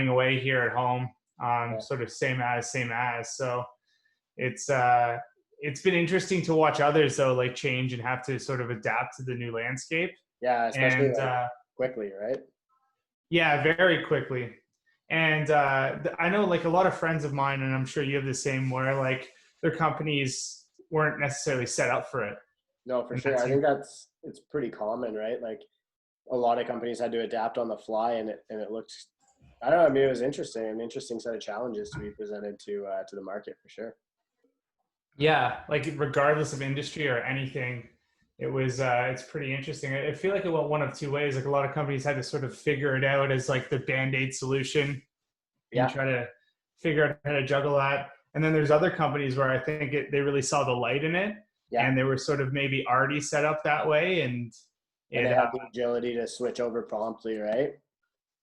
away here at home, Yeah. sort of same as. So it's been interesting to watch others though, like change and have to sort of adapt to the new landscape. Yeah, especially And like quickly, right? yeah, very quickly. And I know like a lot of friends of mine, and I'm sure you have the same, where like their companies weren't necessarily set up for it. No, for And sure. I think it's pretty common, right? Like a lot of companies had to adapt on the fly, and it looked, I don't know. I mean, it was interesting, an interesting set of challenges to be presented to the market for sure. yeah, like regardless of industry or anything, it's pretty interesting. I feel like it went one of two ways. Like a lot of companies had to sort of figure it out as like the band-aid solution and Yeah, try to figure out how to juggle that. And then there's other companies where I think they really saw the light in it, yeah. and they were sort of maybe already set up that way, and And it they had the agility to switch over promptly, right?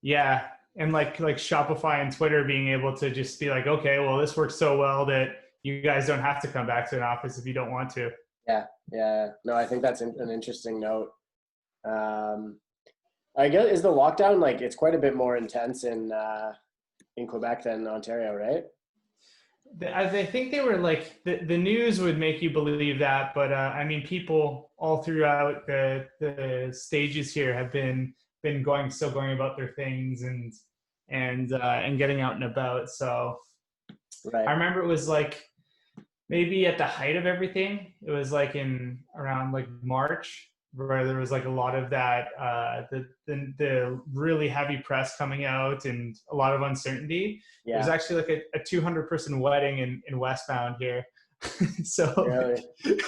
yeah, and like Shopify and Twitter being able to just be like, okay, well this works so well that you guys don't have to come back to an office if you don't want to. Yeah, yeah. No, I think that's an interesting note. Um, I guess is the lockdown like it's quite a bit more intense in Quebec than Ontario, right? I think they were like the news would make you believe that, but I mean, people all throughout the stages here have been still going about their things and getting out and about. So I Right. remember it was like maybe at the height of everything, it was like in around like March, where there was like a lot of that the really heavy press coming out and a lot of uncertainty. It was Yeah. actually like a 200-person wedding in Westbound here. So Really. like,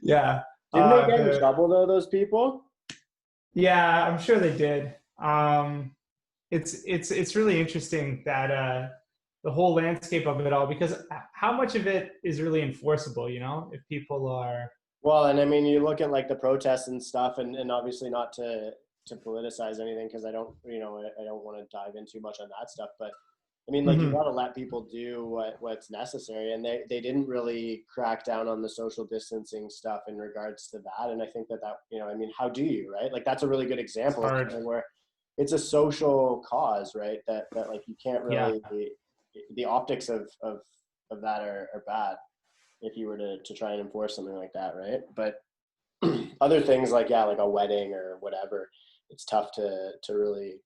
yeah, Didn't they get in the trouble though, those people? yeah, I'm sure they did. It's really interesting that the whole landscape of it all, because how much of it is really enforceable, if people are Well, and I mean, you look at like the protests and stuff, and obviously not to politicize anything because I don't, I don't want to dive in too much on that stuff. But I mean, like you Mhm. got to let people do what's necessary, and they didn't really crack down on the social distancing stuff in regards to that. And I think that I mean, how do you, right? Like that's a really good It's example of hard. something where it's a social cause, right? That like you can't Yeah. really the optics of that are bad if you were to try and enforce something like that, right? But other things like like a wedding or whatever, it's tough to really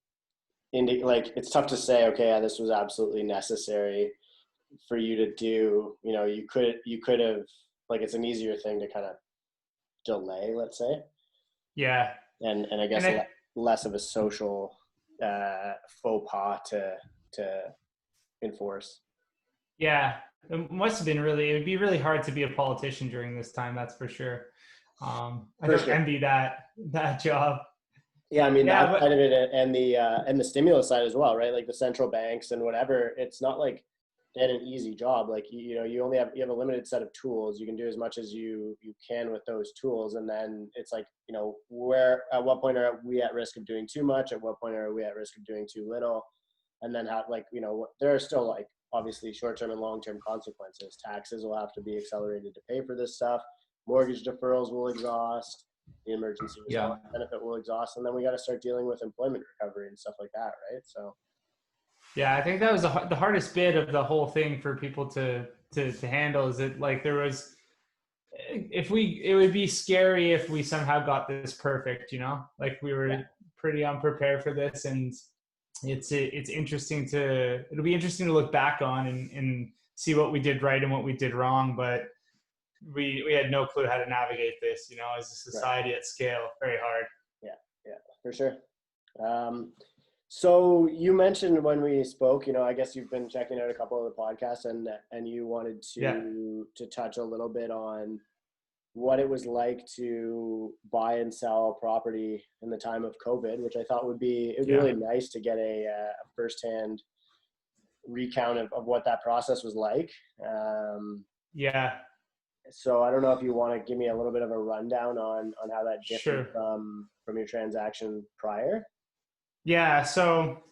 like it's tough to say, okay, yeah, this was absolutely necessary for you to do. You could have like it's an easier thing to kind of delay, let's say, Yeah. and I And guess less of a social faux pas to enforce. yeah, it must have been it would be really hard to be a politician during this time, that's for sure. I For don't sure. envy that job. Yeah, I mean Yeah, that side but of it and the stimulus side as well, right? Like the central banks and whatever. It's not like they had an easy job. Like you have a limited set of tools. You can do as much as you can with those tools, and then it's like where at what point are we at risk of doing too much? At what point are we at risk of doing too little? And then how there are still like obviously short-term and long-term consequences. Taxes will have to be accelerated to pay for this stuff. Mortgage deferrals will exhaust, the emergency yeah. response benefit will exhaust, and then we got to start dealing with employment recovery and stuff like that, right? So Yeah, I think that was the hardest bit of the whole thing for people to handle, is that like there was it would be scary if we somehow got this perfect, like we yeah, were pretty unprepared for this. And it'll be interesting to look back on and see what we did right and what we did wrong, but we had no clue how to navigate this, as a right, society at scale. Very hard. yeah, yeah, for sure. So you mentioned when we spoke, I guess you've been checking out a couple of the podcasts, and you wanted Yeah. to touch a little bit on what it was like to buy and sell property in the time of COVID, which I thought it'd be Yeah. really nice to get a firsthand recount of what that process was like. Yeah. So I don't know if you want to give me a little bit of a rundown on how that differed Sure. from your transaction prior. Yeah. So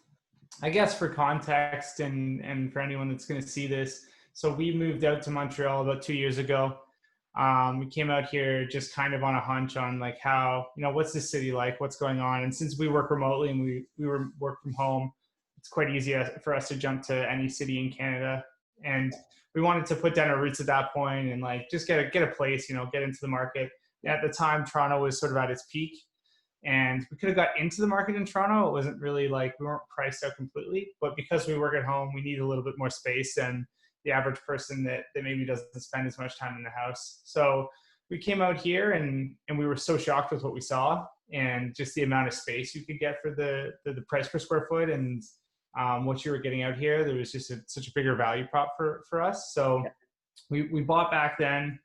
I guess for context and for anyone that's going to see this, so we moved out to Montreal about 2 years ago. We came out here just kind of on a hunch on like how, what's the city like, what's going on. And since we work remotely and we work from home, it's quite easy for us to jump to any city in Canada. And we wanted to put down our roots at that point and like just get a place, get into the market. And at the time, Toronto was sort of at its peak, and we could have got into the market in Toronto. It wasn't really like we weren't priced out completely, but because we work at home, we need a little bit more space than the average person that maybe doesn't spend as much time in the house. So we came out here and we were so shocked with what we saw and just the amount of space you could get for the price per square foot and what you were getting out here. There was just such a bigger value prop for us. So we bought back then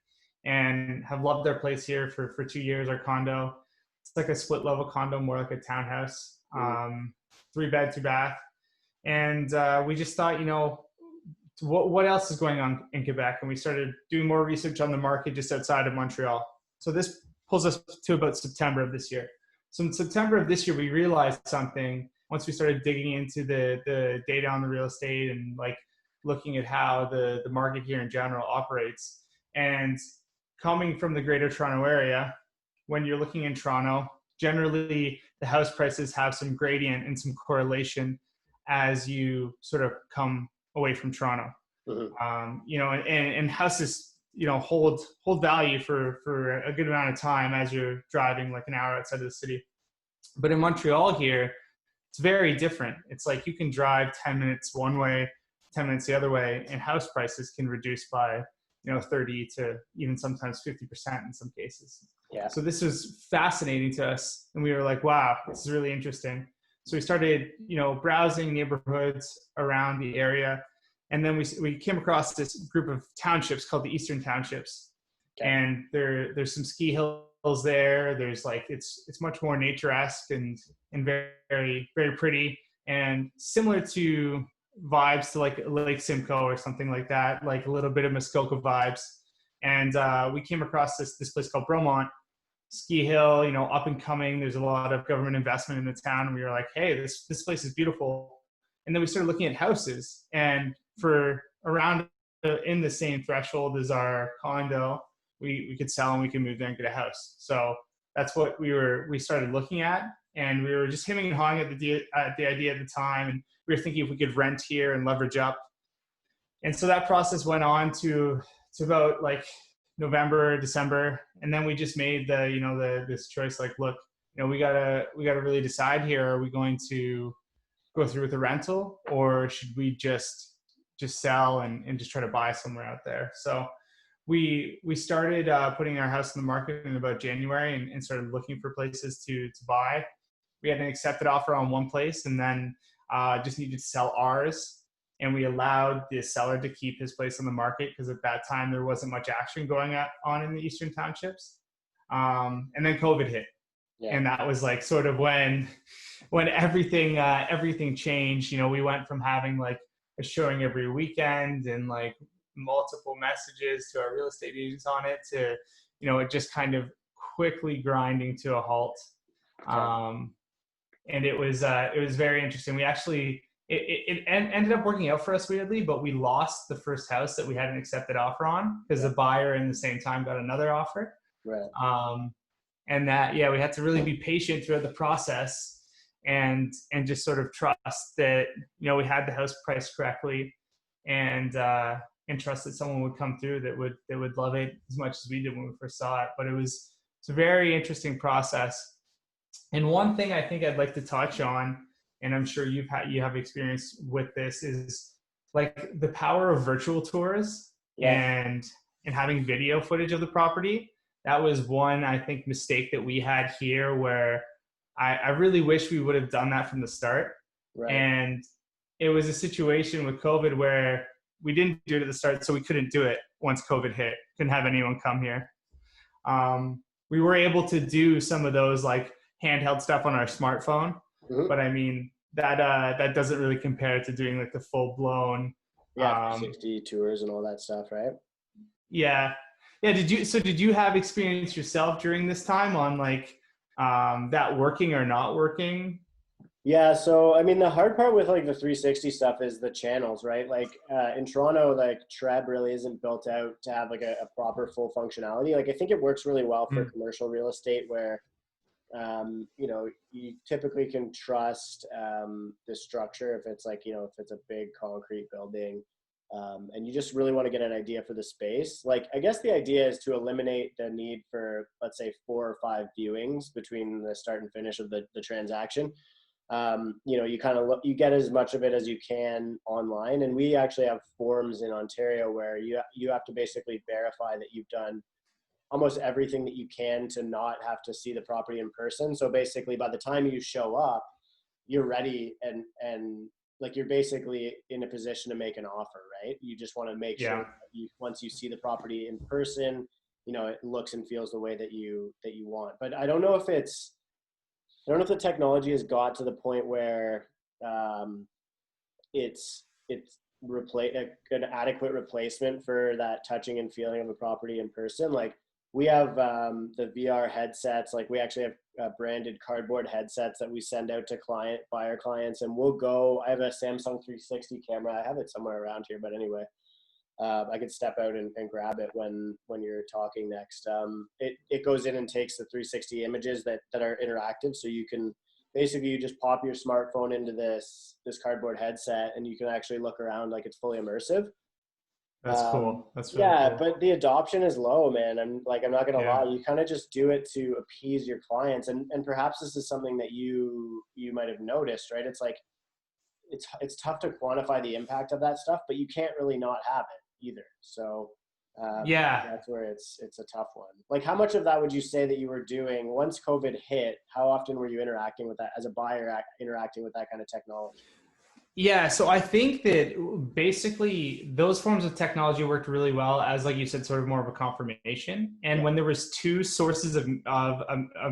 and have loved our place here for 2 years, our condo. It's like a split level condo, more like a townhouse, 3 bed, 2 bath. And we just thought, what else is going on in Quebec? And we started doing more research on the market just outside of Montreal. So this pulls us to about September of this year. So in September of this year, we realized something once we started digging into the data on the real estate and like looking at how the market here in general operates. And coming from the Greater Toronto area, when you're looking in Toronto, generally the house prices have some gradient and some correlation as you sort of come away from Toronto. And houses, hold value for a good amount of time as you're driving like an hour outside of the city. But in Montreal here, it's very different. It's like you can drive 10 minutes one way, 10 minutes the other way, and house prices can reduce by 30 to even sometimes 50% in some cases. Yeah. So this was fascinating to us, and we were like, wow, this is really interesting. So we started, browsing neighborhoods around the area, and then we came across this group of townships called the Eastern Townships. Okay. And there's some ski hills there. There's like it's much more nature-esque and very, very pretty, and similar to vibes to like Lake Simcoe or something like that, like a little bit of Muskoka vibes. And we came across this place called Bromont ski hill, up and coming. There's a lot of government investment in the town, and we were like, hey, this place is beautiful. And then we started looking at houses, and for around in the same threshold as our condo, we could sell and we could move there and get a house. So that's what we started looking at, and we were just hemming and hawing at the idea at the time, and we were thinking if we could rent here and leverage up. And so that process went on to about like November, December, and then we just made this choice. Like, look, we gotta really decide here. Are we going to go through with the rental, or should we just sell and just try to buy somewhere out there? So we started putting our house in the market in about January and started looking for places to buy. We had an accepted offer on one place, and then just needed to sell ours. And we allowed the seller to keep his place on the market because at that time there wasn't much action going on in the Eastern Townships. And then COVID hit. Yeah. And that was like sort of when everything changed. We went from having like a showing every weekend and like multiple messages to our real estate agents on it to, it just kind of quickly grinding to a halt. And it was very interesting. We actually, it ended up working out for us weirdly, but we lost the first house that we had an accepted offer on because the buyer in the same time got another offer. Right. And that, we had to really be patient throughout the process and just sort of trust that, we had the house priced correctly and trust that someone would come through that would love it as much as we did when we first saw it. But it's a very interesting process. And one thing I think I'd like to touch on, and I'm sure you have experience with this, is like the power of virtual tours and having video footage of the property. That was one, I think, mistake that we had here where I really wish we would have done that from the start. Right. And it was a situation with COVID where we didn't do it at the start, so we couldn't do it once COVID hit. Couldn't have anyone come here. We were able to do some of those like handheld stuff on our smartphone, but I mean, that doesn't really compare to doing like the full blown 60 tours and all that stuff, right? Yeah. Did you have experience yourself during this time on like that working or not working? Yeah, so I mean the hard part with like the 360 stuff is the channels, right? Like in Toronto, like Treb really isn't built out to have like a proper full functionality. Like I think it works really well for commercial real estate where you know, you typically can trust the structure if it's like, you know, if it's a big concrete building, and you just really want to get an idea for the space. Like, I guess the idea is to eliminate the need for, let's say, 4 or 5 viewings between the start and finish of the transaction. You know, you kind of you get as much of it as you can online. And we actually have forms in Ontario where you have to basically verify that you've done almost everything that you can to not have to see the property in person. So basically, by the time you show up, you're ready, and like, you're basically in a position to make an offer, right? You just want to make sure Yeah. that once you see the property in person, you know, it looks and feels the way that you want. But I don't know if the technology has got to the point where it's an adequate replacement for that touching and feeling of a property in person. Like, we have the VR headsets. Like, we actually have branded cardboard headsets that we send out to buyer clients, and we'll go. I have a Samsung 360 camera. I have it somewhere around here, but anyway, I could step out and grab it when you're talking next. It goes in and takes the 360 images that are interactive, so you can basically, you just pop your smartphone into this cardboard headset, and you can actually look around like it's fully immersive. That's cool. That's really Yeah, cool. but the adoption is low, man. I'm not gonna Yeah. lie. You kind of just do it to appease your clients, and perhaps this is something that you might have noticed, right? It's like, it's tough to quantify the impact of that stuff, but you can't really not have it either. So Yeah. that's where it's a tough one. Like, how much of that would you say that you were doing once COVID hit? How often were you interacting with that as a buyer, interacting with that kind of technology? Yeah, so I think that basically those forms of technology worked really well as, like you said, sort of more of a confirmation. And Yeah, when there was two sources of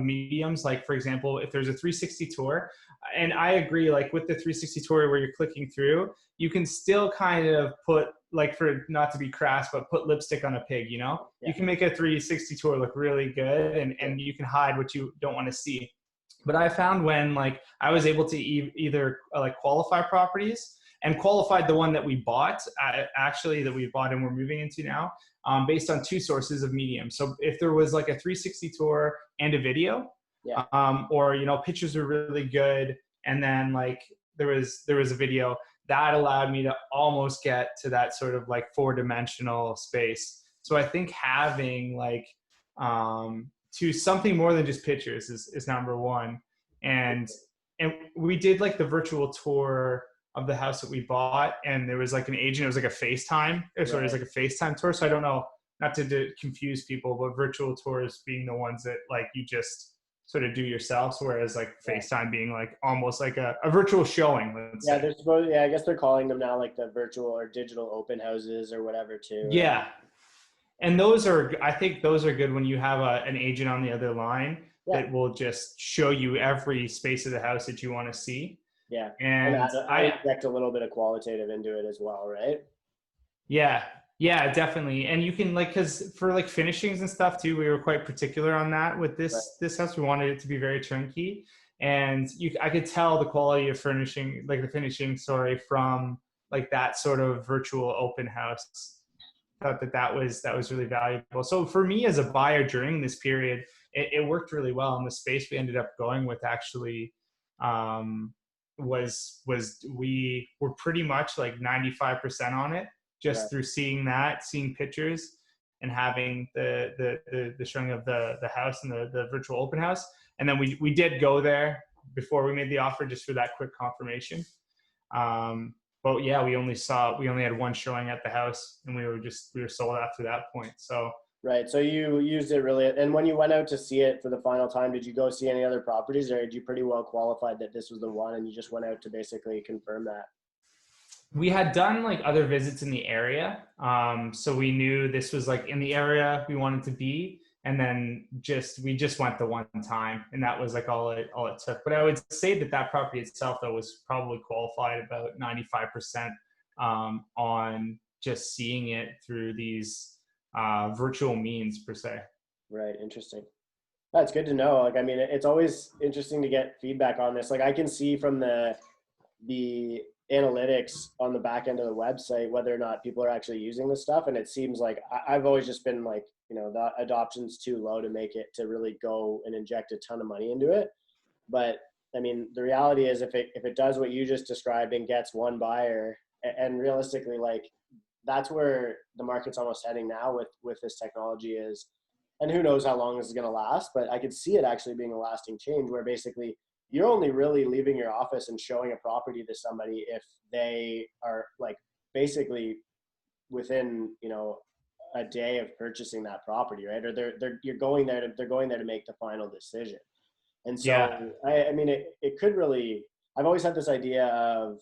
mediums, like for example, if there's a 360 tour, and I agree, like with the 360 tour where you're clicking through, you can still kind of put, like, for not to be crass, but put lipstick on a pig, you know? yeah, You can make a 360 tour look really good, yeah, and you can hide what you don't want to see. But I found when, like, I was able to either like qualify properties, and qualified the one that we bought, actually, that we bought and we're moving into now, based on two sources of medium. So if there was like a 360 tour and a video, yeah. or, you know, pictures were really good, and then like there was a video, that allowed me to almost get to that sort of like 4-dimensional space. So I think having like to something more than just pictures is number one. And we did like the virtual tour of the house that we bought, and there was like an agent. It was like a FaceTime, or sorry, it was Right. like a FaceTime tour. So I don't know, not to confuse people, but virtual tours being the ones that like you just sort of do yourselves, whereas like Yeah. FaceTime being like almost like a virtual showing, let's Yeah, say. they're supposed. Yeah, I guess they're calling them now like the virtual or digital open houses or whatever too, right? Yeah, and those are, I think those are good when you have an agent on the other line Yeah, that will just show you every space of the house that you want to see. yeah, and And I inject a little bit of qualitative into it as well, right? yeah, yeah, definitely. And you can, like, because for like finishings and stuff too, we were quite particular on that with Right. this house. We wanted it to be very turnkey, and I could tell the quality of furnishing, like the finishing, sorry, from like that sort of virtual open house. Thought that was really valuable. So for me as a buyer during this period, it worked really well. And the space we ended up going with actually um, was we were pretty much like 95% on it, Right. just through seeing pictures, and having the showing of the house and the virtual open house. And then we did go there before we made the offer, just for that quick confirmation. Um, but yeah, we only had one showing at the house, and we were sold after that point. So Right. So you used it really, and when you went out to see it for the final time, did you go see any other properties, or did you pretty well qualified that this was the one, and you just went out to basically confirm that? we had done like other visits in the area. So we knew this was like in the area we wanted to be. And then we just went the one time, and that was like all it took. But I would say that property itself, though, was probably qualified about 95% on just seeing it through these virtual means per se. Right. Interesting. That's good to know. Like, I mean, it's always interesting to get feedback on this. Like, I can see from the analytics on the back end of the website whether or not people are actually using this stuff, and it seems like I've always just been like the adoption's too low to make it to really go and inject a ton of money into it. But I mean, the reality is if it does what you just described and gets one buyer, and realistically, like that's where the market's almost heading now with this technology is, and who knows how long this is going to last, but I could see it actually being a lasting change where basically you're only really leaving your office and showing a property to somebody if they are like basically within, a day of purchasing that property, right? Or they're going there to make the final decision. And so, Yeah, I mean, it could really, I've always had this idea of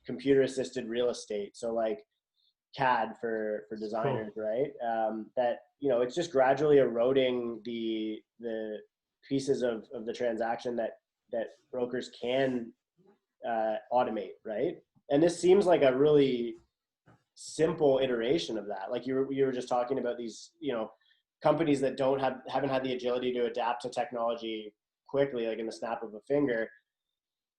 computer assisted real estate. So like CAD for designers, cool. right? That, it's just gradually eroding the pieces of the transaction that brokers can automate, right? And this seems like a really simple iteration of that. Like you were just talking about these, companies that haven't had the agility to adapt to technology quickly, like in the snap of a finger.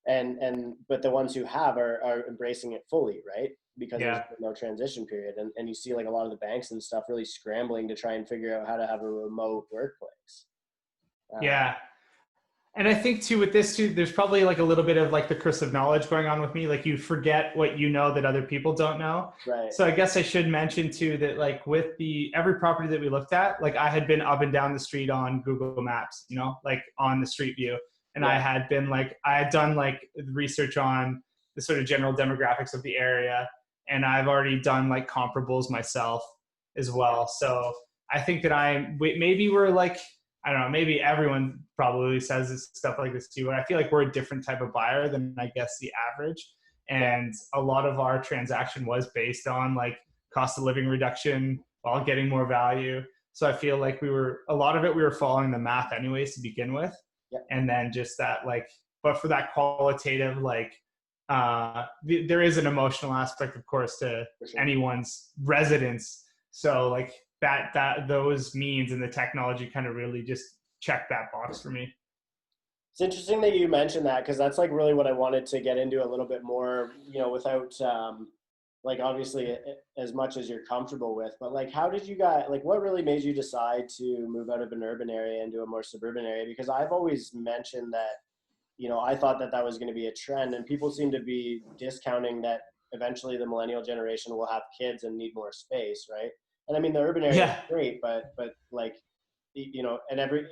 But the ones who have are embracing it fully, right? Because there's Yeah. no transition period. And you see like a lot of the banks and stuff really scrambling to try and figure out how to have a remote workplace. Yeah. And I think too with this too, there's probably like a little bit of like the curse of knowledge going on with me. Like you forget what you know that other people don't know. Right. So I guess I should mention too that like with every property that we looked at, like I had been up and down the street on Google Maps, like on the street view. And Yeah. I had done like research on the sort of general demographics of the area. And I've already done like comparables myself as well. So I think that maybe we're like, I don't know, maybe everyone probably says this stuff like this too, but I feel like we're a different type of buyer than I guess the average. Yeah. And a lot of our transaction was based on like cost of living reduction while getting more value. So I feel like a lot of it, we were following the math anyways to begin with. Yeah. And then just that like, but for that qualitative, like, there is an emotional aspect, of course, to For sure. anyone's residence. So like, that those means and the technology kind of really just check that box for me. It's interesting that you mentioned that because that's like really what I wanted to get into a little bit more, without like obviously as much as you're comfortable with, but like how did you guys, like what really made you decide to move out of an urban area into a more suburban area? Because I've always mentioned that, I thought that was going to be a trend and people seem to be discounting that eventually the millennial generation will have kids and need more space, right? And I mean, the urban area is Yeah. great, but like, and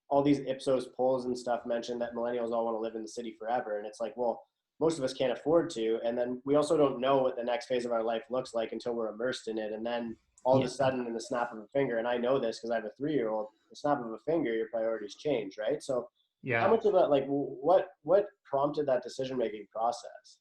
all these Ipsos polls and stuff mention that millennials all want to live in the city forever. And it's like, well, most of us can't afford to. And then we also don't know what the next phase of our life looks like until we're immersed in it. And then all of a sudden in the snap of a finger, and I know this because I have a 3-year-old, the snap of a finger, your priorities change, right? So how Yeah. much of that, like what prompted that decision-making process?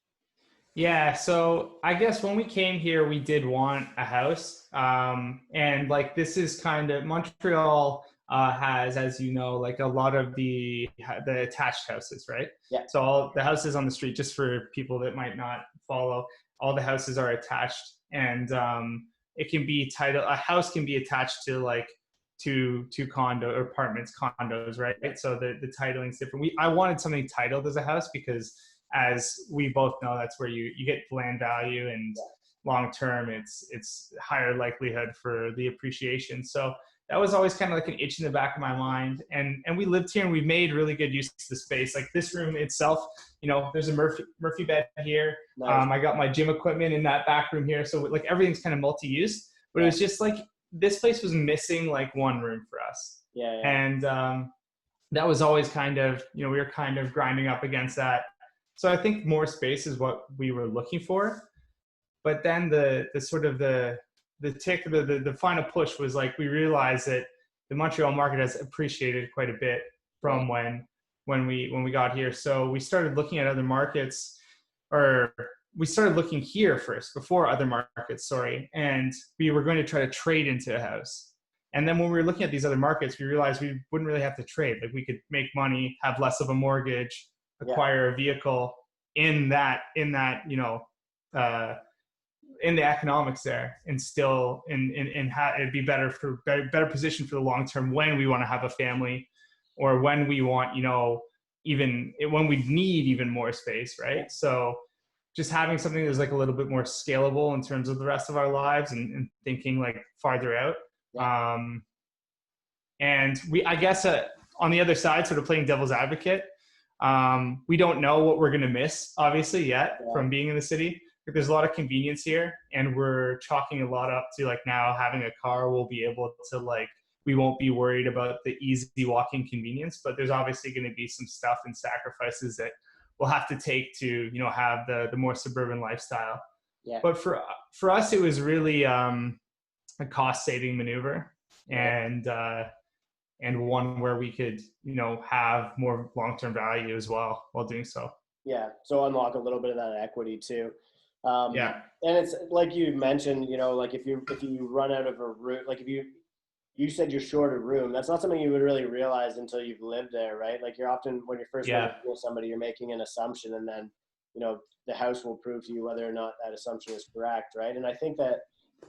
Yeah, so I guess when we came here, we did want a house. And like this is kind of Montreal has, as you know, like a lot of the attached houses, right? Yeah. So all the houses on the street, just for people that might not follow, all the houses are attached, and it can be titled. A house can be attached to like two condo or apartments, condos, right? Yeah. So the titling is different. I wanted something titled as a house because, as we both know, that's where you get land value, and long term it's higher likelihood for the appreciation. So that was always kind of like an itch in the back of my mind, and we lived here and we made really good use of the space. Like this room itself, there's a Murphy bed here. Nice. I got my gym equipment in that back room here, so like everything's kind of multi-use, but it was just like this place was missing like one room for us. Yeah. And that was always kind of, we were kind of grinding up against that. So I think more space is what we were looking for. But then the sort of the final push was like, we realized that the Montreal market has appreciated quite a bit from when we got here. So we started looking at other markets, or we started looking here first before other markets, and we were going to try to trade into a house. And then when we were looking at these other markets, we realized we wouldn't really have to trade. Like we could make money, have less of a mortgage, acquire a vehicle in that in the economics there, and still it'd be better position for the long term when we want to have a family, or when we want, even when we need even more space, right? So just having something that's like a little bit more scalable in terms of the rest of our lives, and thinking like farther out. And I guess on the other side, sort of playing devil's advocate, we don't know what we're going to miss, obviously, yet Yeah. from being in the city. There's a lot of convenience here, and we're chalking a lot up to like now having a car, we'll be able to like, we won't be worried about the easy walking convenience, but there's obviously going to be some stuff and sacrifices that we'll have to take to, you know, have the more suburban lifestyle. Yeah. But for us, it was really a cost saving maneuver, and one where we could, you know, have more long-term value as well while doing so. Yeah. So unlock a little bit of that equity too. Yeah. And it's like you mentioned, you know, like if you run out of a room, like if you said you're short a room, that's not something you would really realize until you've lived there, right? Like you're often, when you're first living with somebody, you're making an assumption, and then, you know, the house will prove to you whether or not that assumption is correct, right? And I think that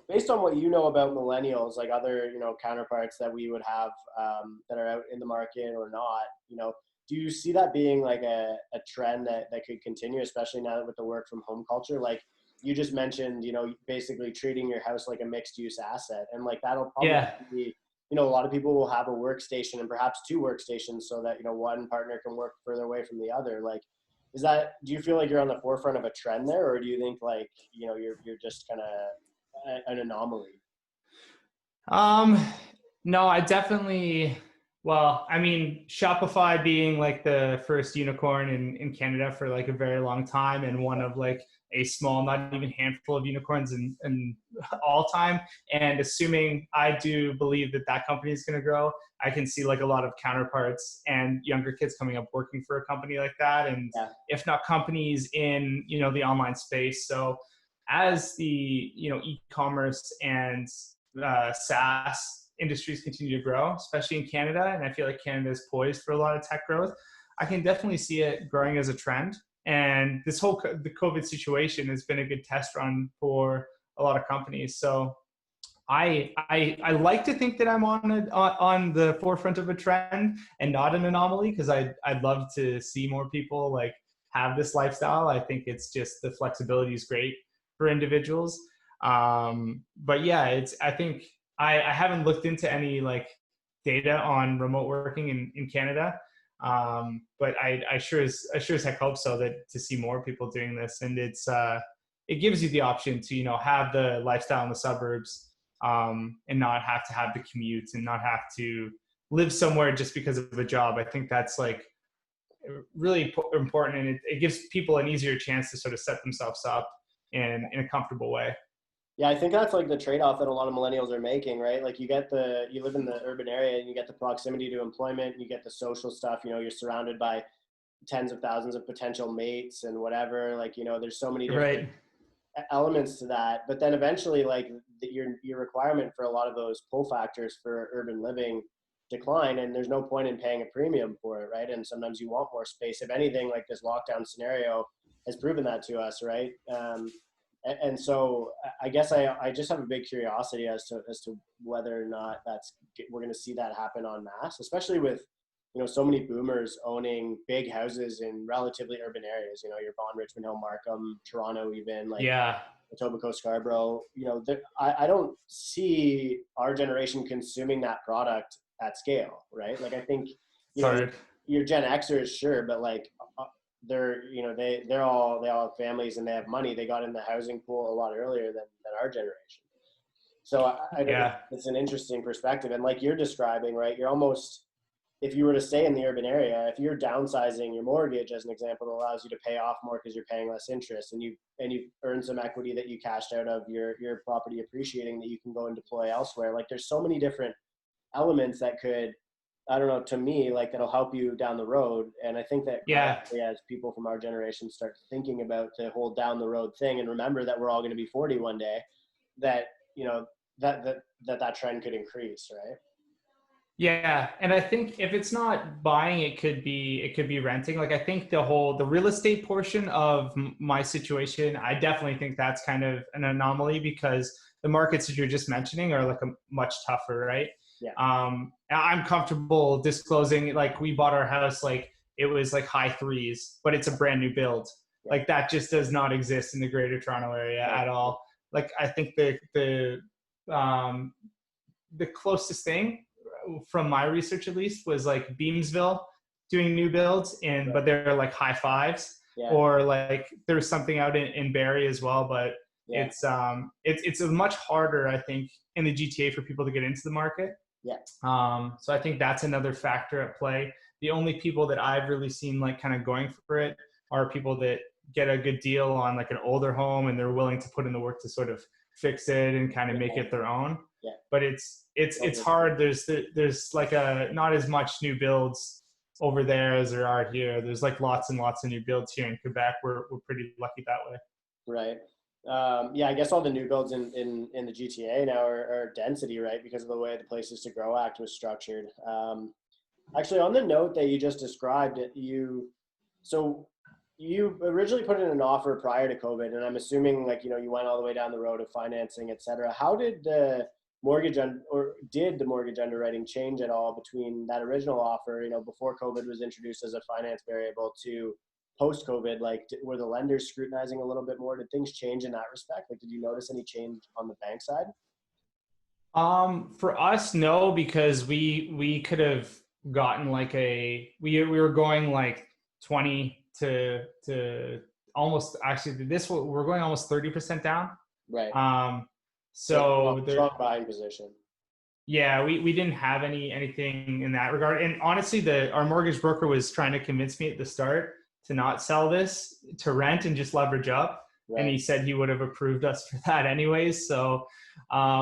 based on what you know about millennials, like other, you know, counterparts that we would have that are out in the market or not, you know, do you see that being like a trend that could continue, especially now with the work from home culture? Like you just mentioned, you know, basically treating your house like a mixed use asset, and like that'll probably be, you know, a lot of people will have a workstation and perhaps two workstations so that, you know, one partner can work further away from the other. Like, do you feel like you're on the forefront of a trend there, or do you think like, you know, you're just kind of an anomaly? No, I definitely, well, I mean, Shopify being like the first unicorn in Canada for like a very long time, and one of like a small, not even handful of unicorns in all time. And assuming I do believe that company is going to grow, I can see like a lot of counterparts and younger kids coming up working for a company like that. And if not companies in, you know, the online space. So as the, you know, e-commerce and SaaS industries continue to grow, especially in Canada, and I feel like Canada is poised for a lot of tech growth, I can definitely see it growing as a trend. And this whole the COVID situation has been a good test run for a lot of companies. So I like to think that I'm on the forefront of a trend and not an anomaly, because I'd love to see more people like have this lifestyle. I think it's just the flexibility is great for individuals. But yeah, I think I haven't looked into any like data on remote working in Canada. But I sure as heck hope so, that to see more people doing this, and it gives you the option to, you know, have the lifestyle in the suburbs, and not have to have the commute and not have to live somewhere just because of a job. I think that's like really important, and it gives people an easier chance to sort of set themselves up in a comfortable way. Yeah, I think that's like the trade-off that a lot of millennials are making, right? Like you live in the urban area and you get the proximity to employment, and you get the social stuff, you know, you're surrounded by tens of thousands of potential mates and whatever. Like, you know, there's so many different elements to that. But then eventually, like your requirement for a lot of those pull factors for urban living decline, and there's no point in paying a premium for it, right? And sometimes you want more space. If anything, like this lockdown scenario has proven that to us, right? And so I guess I just have a big curiosity as to whether or not we're going to see that happen en masse, especially with, you know, so many boomers owning big houses in relatively urban areas. You know, your Vaughan, Richmond Hill, Markham, Toronto, even like Etobicoke, Scarborough. You know, I don't see our generation consuming that product at scale, right? Like I think, you know, your Gen Xers, sure, but like they all have families and they have money. They got in the housing pool a lot earlier than our generation. So I think it's an interesting perspective. And like you're describing, right, you're almost, if you were to stay in the urban area, if you're downsizing your mortgage, as an example, that allows you to pay off more because you're paying less interest, and you've earned some equity that you cashed out of your property appreciating that you can go and deploy elsewhere. Like there's so many different elements that could, I don't know, to me, like that'll help you down the road. And I think that as people from our generation start thinking about the whole down the road thing, and remember that we're all going to be 40 one day, that, you know, that trend could increase, right? Yeah, and I think if it's not buying, it could be renting. Like I think the real estate portion of my situation, I definitely think that's kind of an anomaly, because the markets that you're just mentioning are like a much tougher, right? Yeah. I'm comfortable disclosing, like we bought our house, like it was like high threes, but it's a brand new build. Yeah. Like that just does not exist in the Greater Toronto area at all. Like I think the closest thing from my research at least, was like Beamsville doing new builds, and but they're like high fives. Yeah. Or like there's something out in Barrie as well, but Yeah. it's a much harder, I think, in the GTA for people to get into the market. Yeah. So I think that's another factor at play. The only people that I've really seen like kind of going for it are people that get a good deal on like an older home and they're willing to put in the work to sort of fix it and kind of make it their own. Yeah. But it's hard. There's like not as much new builds over there as there are here. There's like lots and lots of new builds here in Quebec. We're pretty lucky that way. Right. Yeah, I guess all the new builds in the GTA now are density, right? Because of the way the Places to Grow Act was structured. Actually, on the note that you just described, you originally put in an offer prior to COVID, and I'm assuming like, you went all the way down the road of financing, et cetera. How did the mortgage underwriting change at all between that original offer, before COVID was introduced as a finance variable, to post-COVID? Like, were the lenders scrutinizing a little bit more? Did things change in that respect? Like, did you notice any change on the bank side? For us, no, because we could have gotten like we were going like 20 to almost, actually we're going almost 30% down. Right. So strong buying position. Yeah, we didn't have anything in that regard. And honestly, our mortgage broker was trying to convince me at the start to not sell this, to rent and just leverage up. Right. And he said he would have approved us for that anyways. So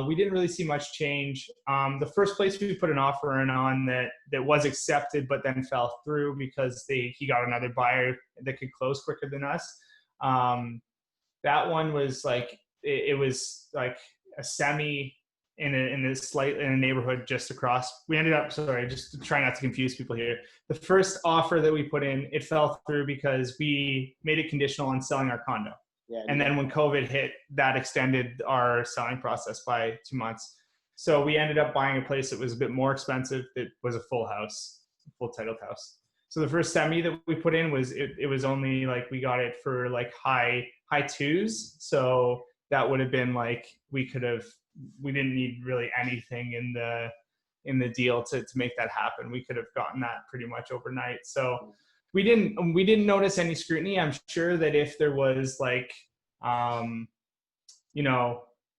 we didn't really see much change. The first place we put an offer in on that was accepted, but then fell through because he got another buyer that could close quicker than us. That one was like, it was like a semi in a neighborhood just across. We ended up, sorry, just to try not to confuse people here. The first offer that we put in, it fell through because we made it conditional on selling our condo. Yeah, and then when COVID hit, that extended our selling process by 2 months. So we ended up buying a place that was a bit more expensive. That was a full house, full titled house. So the first semi that we put in was, it was only like, we got it for like high twos. So that would have been like, we didn't need really anything in the deal to make that happen. We could have gotten that pretty much overnight. So we didn't notice any scrutiny. I'm sure that if there was like,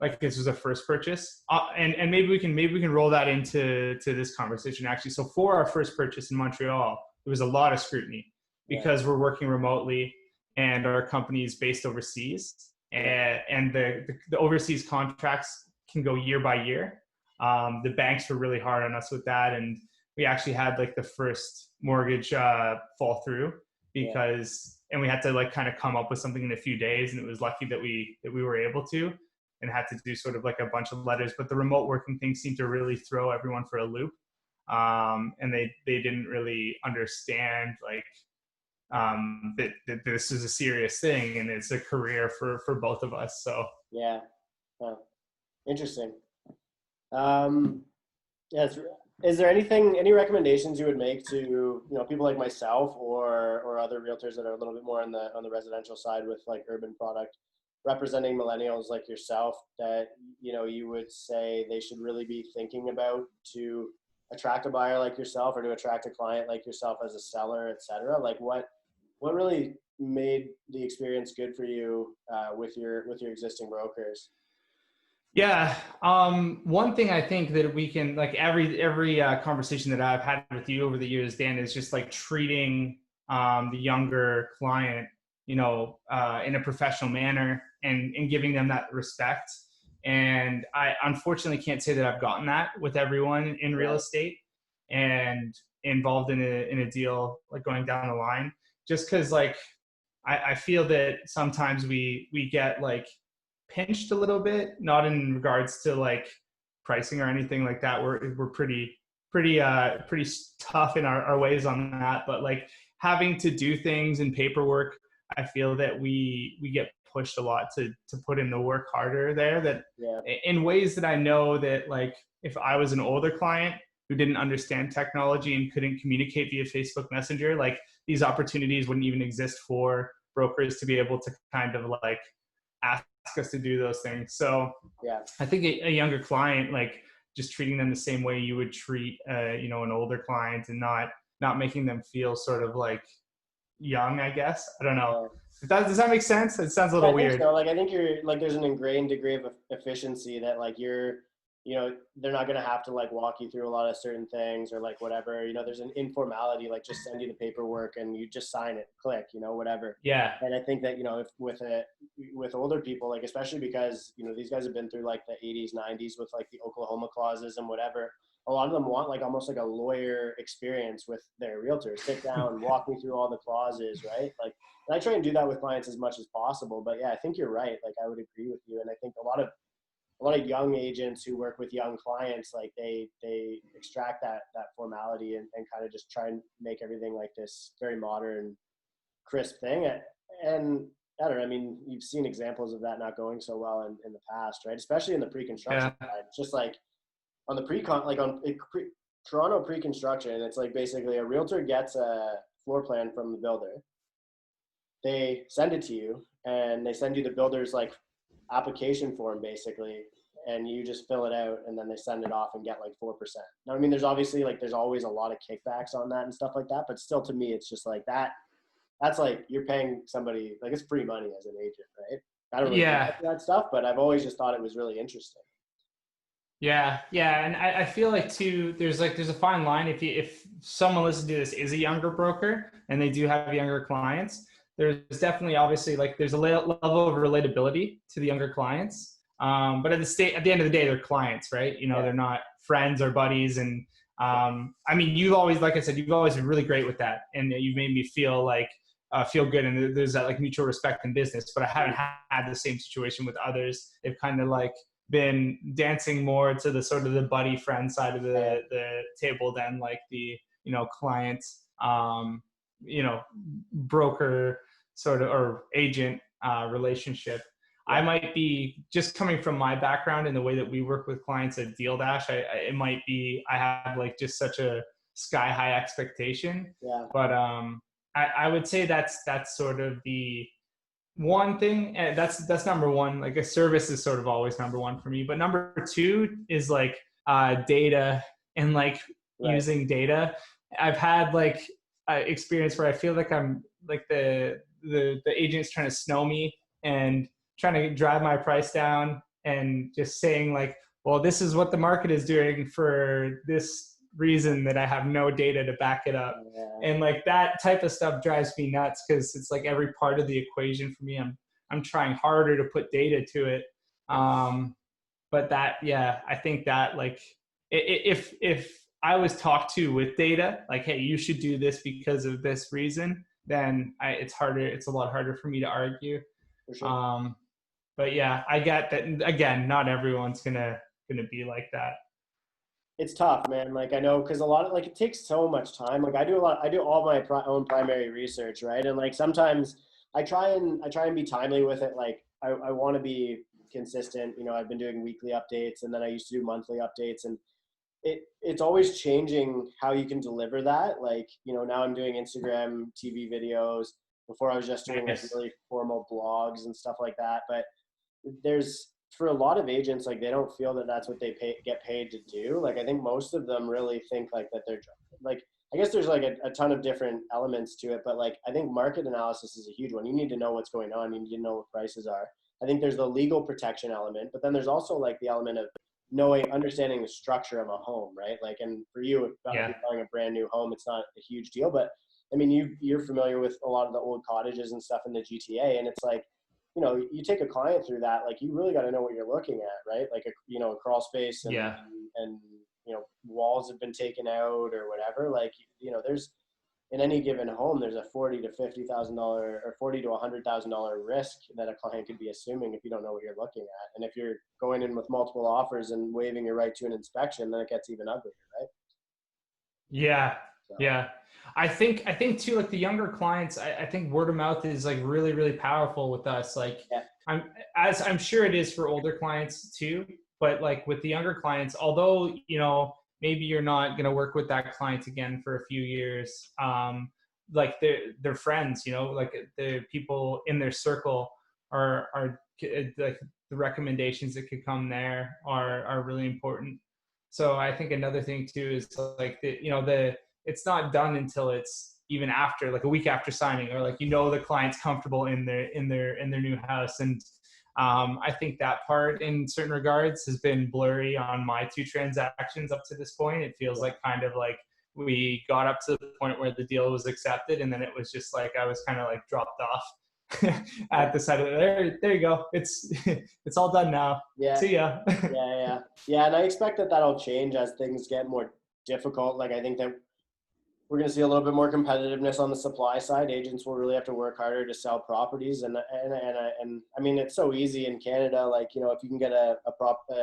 like this was a first purchase, and maybe we can roll that into this conversation actually. So for our first purchase in Montreal, there was a lot of scrutiny because we're working remotely and our company is based overseas, and the overseas contracts can go year by year. The banks were really hard on us with that, and we actually had like the first mortgage fall through because, and we had to like kind of come up with something in a few days, and it was lucky that we were able to, and had to do sort of like a bunch of letters. But the remote working thing seemed to really throw everyone for a loop, and they didn't really understand like that this is a serious thing and it's a career for both of us. So yeah, interesting. Is there any recommendations you would make to people like myself or other realtors that are a little bit more on the residential side with like urban product, representing millennials like yourself, that you would say they should really be thinking about to attract a buyer like yourself or to attract a client like yourself as a seller, et cetera? Like what really made the experience good for you with your existing brokers? Yeah. One thing I think that we can, like every conversation that I've had with you over the years, Dan, is just like treating the younger client, in a professional manner and giving them that respect. And I unfortunately can't say that I've gotten that with everyone in real estate and involved in a deal like going down the line, just because like I feel that sometimes we get like pinched a little bit, not in regards to like pricing or anything like that. We're pretty tough in our ways on that, but like having to do things in paperwork, I feel that we get pushed a lot to put in the work harder there, that in ways that I know that like if I was an older client who didn't understand technology and couldn't communicate via Facebook Messenger, like these opportunities wouldn't even exist for brokers to be able to kind of like ask us to do those things. So I think a younger client, like just treating them the same way you would treat, you know, an older client, and not making them feel sort of like young, I guess. I don't know. Yeah. Does that make sense? It sounds a Yeah, little I think weird. so. Like, I think you're like, there's an ingrained degree of efficiency that like they're not going to have to like walk you through a lot of certain things or like whatever, there's an informality, like just send you the paperwork and you just sign it, click, whatever. Yeah. And I think that, if with older people, like, especially because, these guys have been through like the 80s, 90s with like the Oklahoma clauses and whatever. A lot of them want like almost like a lawyer experience with their realtor. Sit down, walk me through all the clauses, right? Like, and I try and do that with clients as much as possible. But yeah, I think you're right. Like, I would agree with you. And I think a lot of young agents who work with young clients, like they extract that formality and kind of just try and make everything like this very modern, crisp thing. And I don't know, I mean, you've seen examples of that not going so well in the past, right? Especially in the pre-construction Yeah. side. It's just like on the Toronto pre-construction, it's like basically a realtor gets a floor plan from the builder. They send it to you and they send you the builder's like application form basically, and you just fill it out and then they send it off and get like 4%. Now, I mean, there's obviously like, there's always a lot of kickbacks on that and stuff like that, but still to me, it's just like that's like, you're paying somebody, like, it's free money as an agent, right? I don't really Yeah. get that stuff, but I've always just thought it was really interesting. Yeah, yeah, and I feel like too, there's a fine line. If someone listening to this is a younger broker and they do have younger clients, there's definitely, obviously, like, there's a level of relatability to the younger clients. But at the end of the day, they're clients, right? You know, Yeah. they're not friends or buddies. And I mean, you've always, like I said, you've always been really great with that, and you've made me feel like feel good, and there's that like mutual respect in business. But I haven't had the same situation with others. They've kind of like been dancing more to the sort of the buddy friend side of the table than like the, client, broker sort of, or agent relationship. Yeah. I might be, just coming from my background and the way that we work with clients at Deal Dash, it might be, I have like just such a sky high expectation. Yeah. But I would say that's sort of the one thing, and that's number one. Like, a service is sort of always number one for me, but number two is like data, and like Right. using data. I've had like experience where I feel like I'm like the agent's trying to snow me and trying to drive my price down, and just saying like, well, this is what the market is doing for this reason that I have no data to back it up. Yeah. And like that type of stuff drives me nuts, because it's like every part of the equation for me, I'm trying harder to put data to it. But that, yeah, I think that like, if I was talked to with data, like, hey, you should do this because of this reason, then it's a lot harder for me to argue. For sure. But yeah, I get that. Again, not everyone's gonna be like that. It's tough, man. Like, I know, because a lot of like, it takes so much time. Like, I do all my own primary research, right? And like sometimes I try and be timely with it. Like, I want to be consistent. I've been doing weekly updates, and then I used to do monthly updates, and it's always changing how you can deliver that. Like, now I'm doing Instagram TV videos. Before I was just doing like Nice. really formal blogs and stuff like that. But there's, for a lot of agents, like, they don't feel that that's what they get paid to do. Like, I think most of them really think like that they're like, I guess there's like a ton of different elements to it, but like, I think market analysis is a huge one. You need to know what's going on. You need to know what prices are. I think there's the legal protection element, but then there's also like the element of understanding the structure of a home, right? Like, and for you, if Yeah. you're buying a brand new home, it's not a huge deal, but I mean, you're familiar with a lot of the old cottages and stuff in the GTA, and it's like, you take a client through that, like, you really got to know what you're looking at, right? Like, a crawl space Yeah. and walls have been taken out or whatever. Like, there's, in any given home, there's a $40,000 to $50,000 or $40,000 to $100,000 risk that a client could be assuming if you don't know what you're looking at. And if you're going in with multiple offers and waiving your right to an inspection, then it gets even uglier, right? Yeah. So. Yeah. I think too, like the younger clients, I think word of mouth is like really, really powerful with us. Like, Yeah. I'm sure it is for older clients too, but like with the younger clients, although, maybe you're not going to work with that client again for a few years. Like they're friends, like the people in their circle are like the recommendations that could come there are really important. So I think another thing too is like it's not done until it's even after, like a week after signing, or like the client's comfortable in their new house. And I think that part in certain regards has been blurry on my two transactions up to this point. It feels like kind of like we got up to the point where the deal was accepted, and then it was just like I was kind of like dropped off at the side of there you go. It's it's all done now. Yeah. See ya. Yeah. And I expect that that'll change as things get more difficult. Like I think that we're going to see a little bit more competitiveness on the supply side. Agents will really have to work harder to sell properties. And I mean, it's so easy in Canada. Like, if you can get a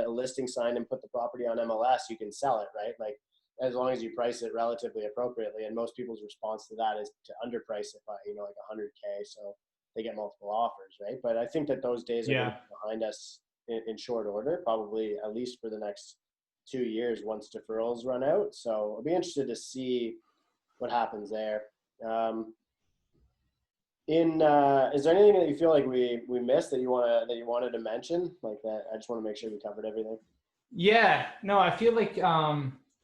listing signed and put the property on MLS, you can sell it, right? Like, as long as you price it relatively appropriately. And most people's response to that is to underprice it by, like 100K. So they get multiple offers, right? But I think that those days are going to be behind us in short order, probably at least for the next 2 years once deferrals run out. So I'll be interested to see what happens there. Is there anything that you feel like we missed that you wanted to mention? Like that, I just want to make sure we covered everything. Yeah, no, I feel like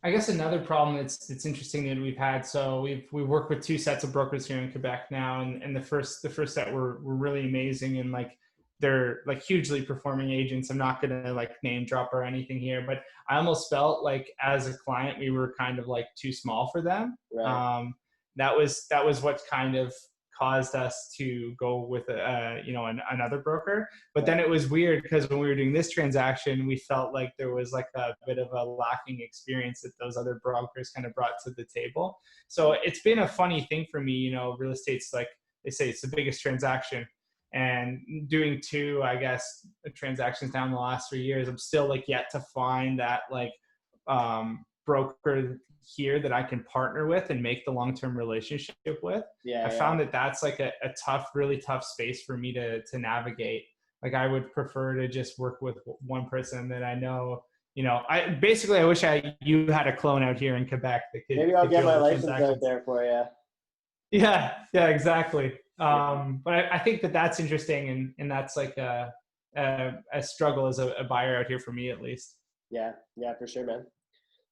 I guess another problem it's interesting that we've had. So we work with two sets of brokers here in Quebec now, and the first set were really amazing, and like they're like hugely performing agents. I'm not gonna like name drop or anything here, but I almost felt like as a client we were kind of like too small for them. Right. That was what kind of caused us to go with another broker. But then it was weird because when we were doing this transaction, we felt like there was like a bit of a lacking experience that those other brokers kind of brought to the table. So it's been a funny thing for me. Real estate's like they say it's the biggest transaction, and doing two, I guess, transactions down the last 3 years, I'm still like yet to find that like broker here that I can partner with and make the long-term relationship with. I found that that's like a really tough space for me to navigate. Like I would prefer to just work with one person that I know. I wish you had a clone out here in Quebec that could. Maybe I'll get my license out there for you. Yeah, exactly. But I think that's interesting, and that's like a struggle as a buyer out here for me at least. Yeah, for sure, man.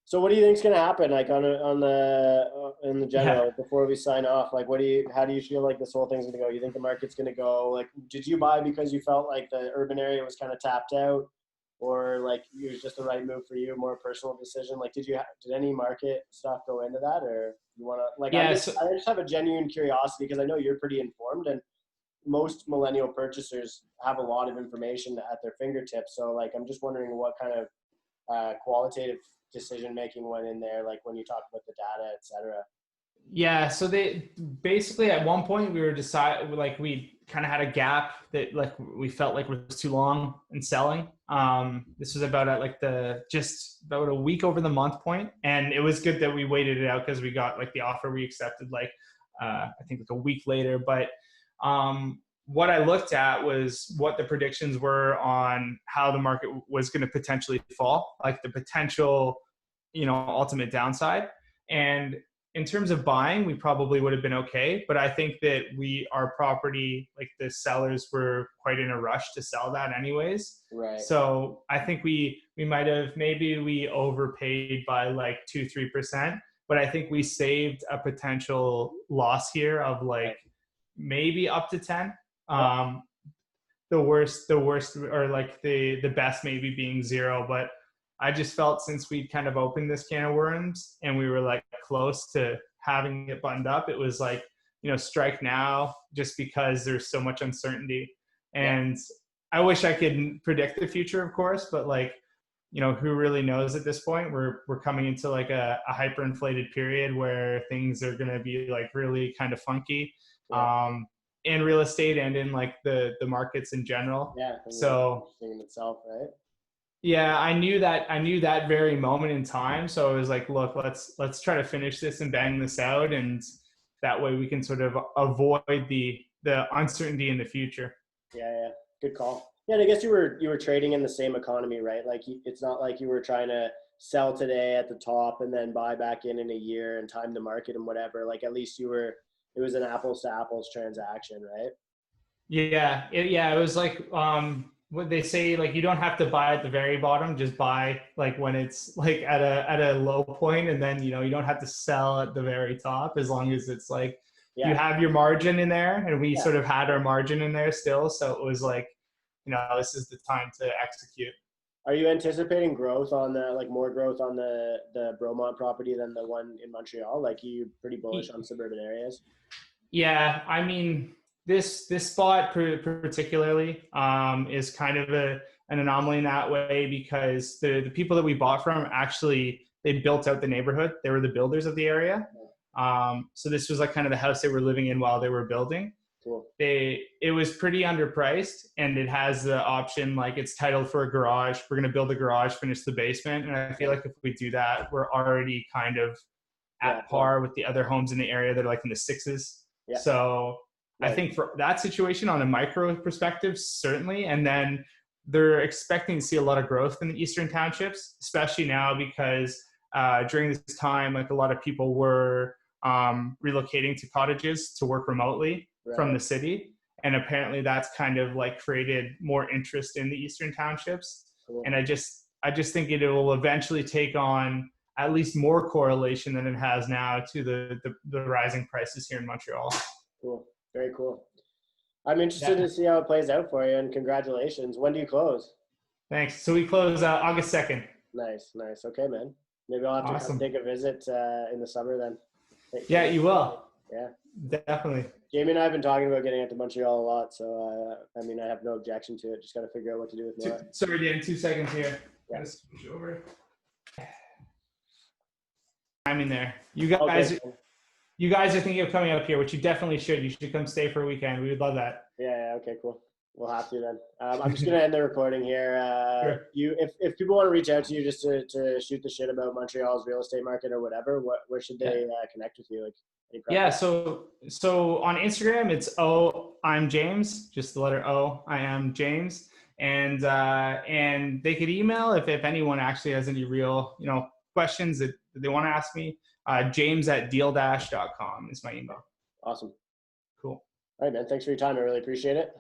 So what do you think is going to happen, like in the general, before we sign off? Like, how do you feel like this whole thing's going to go? You think the market's going to go, like, did you buy because you felt like the urban area was kind of tapped out, or like it was just the right move for you, more personal decision? Like, did any market stuff go into that, or you want to, like, I just have a genuine curiosity because I know you're pretty informed, and most millennial purchasers have a lot of information at their fingertips. So like, I'm just wondering what kind of qualitative decision making went in there, like when you talk about the data, etc. Yeah, so they basically at one point we were we kind of had a gap that like we felt like was too long in selling. This was about at like just about a week over the month point, and it was good that we waited it out because we got like the offer we accepted like I think like a week later. But what I looked at was what the predictions were on how the market was going to potentially fall, like the potential, ultimate downside. And in terms of buying, we probably would have been okay. But I think that our property, like the sellers were quite in a rush to sell that anyways. Right. So I think we maybe we overpaid by like 2-3%, but I think we saved a potential loss here of like maybe up to 10. The worst or like the best maybe being 0. But I just felt since we'd kind of opened this can of worms and we were like close to having it buttoned up, it was like, strike now, just because there's so much uncertainty. And I wish I could predict the future, of course, but like, who really knows at this point? We're coming into like a hyperinflated period where things are going to be like really kind of funky. In real estate and in like the markets in general. Yeah. So in itself, right? Yeah, I knew that very moment in time. So I was like, look, let's try to finish this and bang this out, and that way we can sort of avoid the uncertainty in the future. Yeah. Good call. Yeah, and I guess you were trading in the same economy, right? Like it's not like you were trying to sell today at the top and then buy back in a year and time the market and whatever. Like at least it was an apples to apples transaction, right? Yeah. It was like, what they say, like you don't have to buy at the very bottom, just buy like when it's like at a low point, and then you don't have to sell at the very top as long as it's like you Yeah, have your margin in there, and we yeah. sort of had our margin in there still, so it was like this is the time to execute. Are you anticipating growth on the like more growth on the Bromont property than the one in Montreal? Like, are you pretty bullish on suburban areas? Yeah, I mean, this spot particularly is kind of an anomaly in that way because the people that we bought from actually they built out the neighborhood. They were the builders of the area. So this was like kind of the house they were living in while they were building. Cool. It was pretty underpriced, and it has the option, like it's titled for a garage. We're going to build a garage, finish the basement, and I feel like if we do that, we're already kind of Yeah, at par with the other homes in the area that are like in the sixes. yeah. So I Right. think for that situation on a micro perspective, certainly. And then they're expecting to see a lot of growth in the Eastern Townships, especially now because during this time, like a lot of people were relocating to cottages to work remotely from the city. And apparently that's kind of like created more interest in the Eastern Townships. Cool. And I just think it will eventually take on at least more correlation than it has now to the rising prices here in Montreal. Cool. Very cool. I'm interested to see how it plays out for you, and congratulations. When do you close? Thanks. So we close August 2nd. Nice, nice. Okay, man. Maybe I'll have to come take a visit in the summer then. Yeah, you will. Yeah. Definitely. Jamie and I have been talking about getting out to Montreal a lot, so I mean, I have no objection to it. Just got to figure out what to do with more. Sorry, Dan, 2 seconds here. Yeah. Gotta switch over. I'm in there. You guys, Okay. You guys are thinking of coming up here, which you definitely should. You should come stay for a weekend. We would love that. Yeah. Okay. Cool. We'll have to then. I'm just gonna end the recording here. Sure. If people want to reach out to you just to shoot the shit about Montreal's real estate market or whatever, where should they connect with you? Like, yeah. So on Instagram, it's I'm James, just the letter O. I am James, and they could email if anyone actually has any real questions that they want to ask me. James@dealdash.com is my email. Awesome. Cool. All right, man. Thanks for your time. I really appreciate it.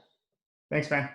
Thanks, man.